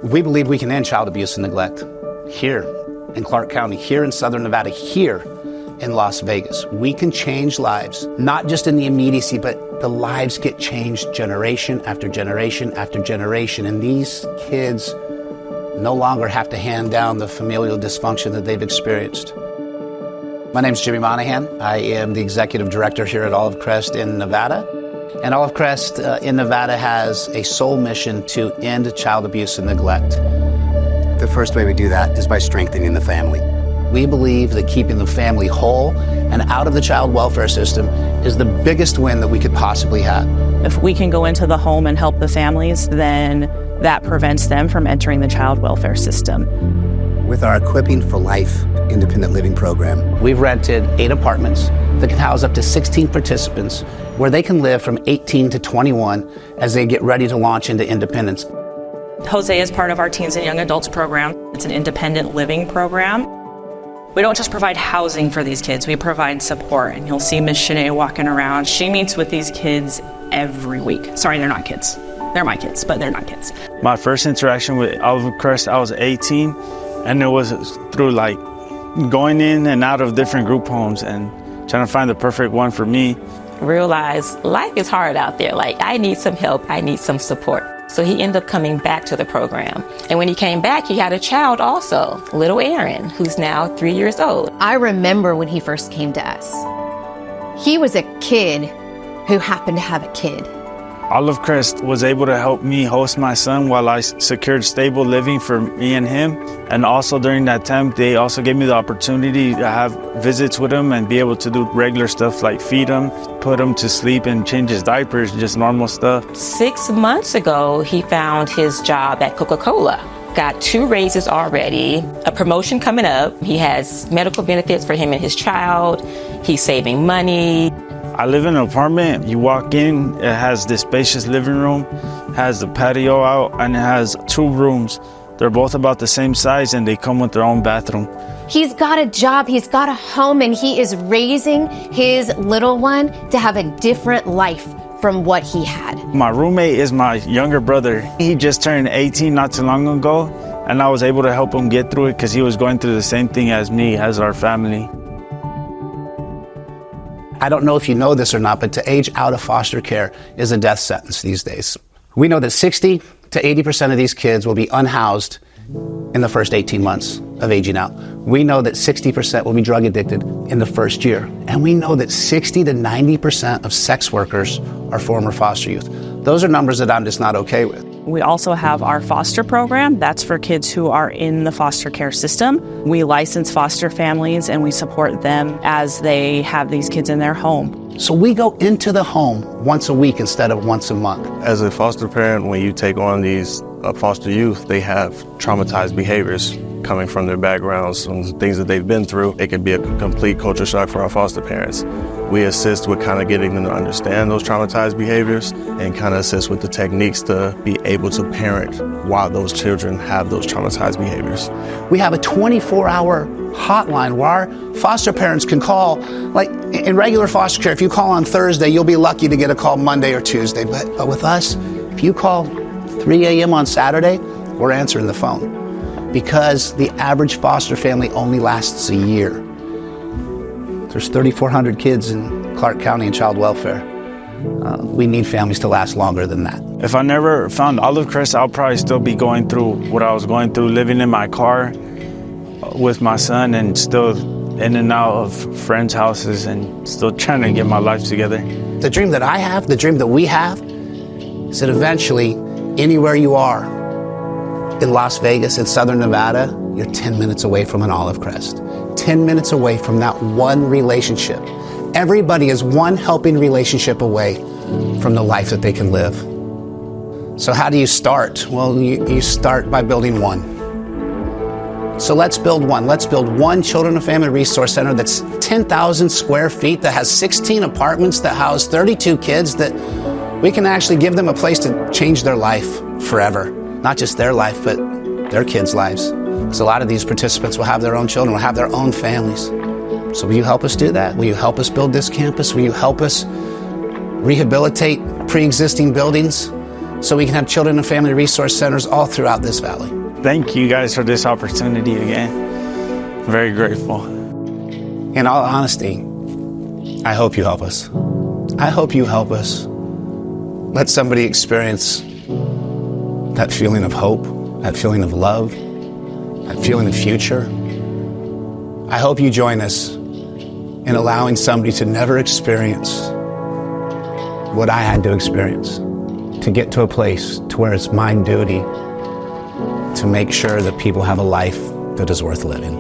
We believe we can end child abuse and neglect here in Clark County, here in Southern Nevada, here in Las Vegas. We can change lives, not just in the immediacy, but the lives get changed generation after generation after generation. And these kids no longer have to hand down the familial dysfunction that they've experienced. My name is Jimmy Monahan. I am the executive director here at Olive Crest in Nevada. And Olive Crest in Nevada has a sole mission to end child abuse and neglect. The first way we do that is by strengthening the family. We believe that keeping the family whole and out of the child welfare system is the biggest win that we could possibly have. If we can go into the home and help the families, then that prevents them from entering the child welfare system. With our Equipping for Life independent living program, we've rented 8 apartments that can house up to 16 participants where they can live from 18 to 21 as they get ready to launch into independence. Jose is part of our Teens and Young Adults program. It's an independent living program. We don't just provide housing for these kids, we provide support. And you'll see Miss Shanae walking around. She meets with these kids every week. Sorry, they're not kids. They're my kids, but they're not kids. My first interaction with Olive Crest, I was 18, and it was through like going in and out of different group homes and trying to find the perfect one for me. Realize life is hard out there. Like, I need some help, I need some support. So he ended up coming back to the program. And when he came back, he had a child also, little Aaron, who's now 3 years old. I remember when he first came to us. He was a kid who happened to have a kid. Olive Crest was able to help me host my son while I secured stable living for me and him. And also during that time, they also gave me the opportunity to have visits with him and be able to do regular stuff like feed him, put him to sleep and change his diapers, just normal stuff. 6 months ago, he found his job at Coca-Cola. Got 2 raises already, a promotion coming up. He has medical benefits for him and his child. He's saving money. I live in an apartment. You walk in, it has this spacious living room, has the patio out, and it has 2 rooms. They're both about the same size and they come with their own bathroom. He's got a job, he's got a home, and he is raising his little one to have a different life from what he had. My roommate is my younger brother. He just turned 18 not too long ago, and I was able to help him get through it because he was going through the same thing as me, as our family. I don't know if you know this or not, but to age out of foster care is a death sentence these days. We know that 60 to 80% of these kids will be unhoused in the first 18 months of aging out. We know that 60% will be drug addicted in the first year. And we know that 60 to 90% of sex workers are former foster youth. Those are numbers that I'm just not okay with. We also have our foster program. That's for kids who are in the foster care system. We license foster families and we support them as they have these kids in their home. So we go into the home once a week instead of once a month. As a foster parent, when you take on these foster youth, they have traumatized behaviors coming from their backgrounds and things that they've been through. It can be a complete culture shock for our foster parents. We assist with kind of getting them to understand those traumatized behaviors and kind of assist with the techniques to be able to parent while those children have those traumatized behaviors. We have a 24-hour hotline where our foster parents can call. Like in regular foster care, if you call on Thursday, you'll be lucky to get a call Monday or Tuesday. But with us, if you call 3 a.m. on Saturday, we're answering the phone. Because the average foster family only lasts a year. There's 3,400 kids in Clark County in child welfare. We need families to last longer than that. If I never found Olive Crest, I'll probably still be going through what I was going through, living in my car with my son and still in and out of friends' houses and still trying to get my life together. The dream that I have, the dream that we have, is that eventually, anywhere you are, in Las Vegas, in Southern Nevada, you're 10 minutes away from an Olive Crest. 10 minutes away from that one relationship. Everybody is one helping relationship away from the life that they can live. So how do you start? Well, you start by building one. So let's build one. Let's build one Children and Family Resource Center that's 10,000 square feet, that has 16 apartments, that house 32 kids, that we can actually give them a place to change their life forever. Not just their life, but their kids' lives. Because a lot of these participants will have their own children, will have their own families. So will you help us do that? Will you help us build this campus? Will you help us rehabilitate pre-existing buildings so we can have children and family resource centers all throughout this valley. Thank you guys for this opportunity again. Very grateful. In all honesty, I hope you help us. I hope you help us. Let somebody experience that feeling of hope, that feeling of love, that feeling of future. I hope you join us in allowing somebody to never experience what I had to experience, to get to a place to where it's my duty to make sure that people have a life that is worth living.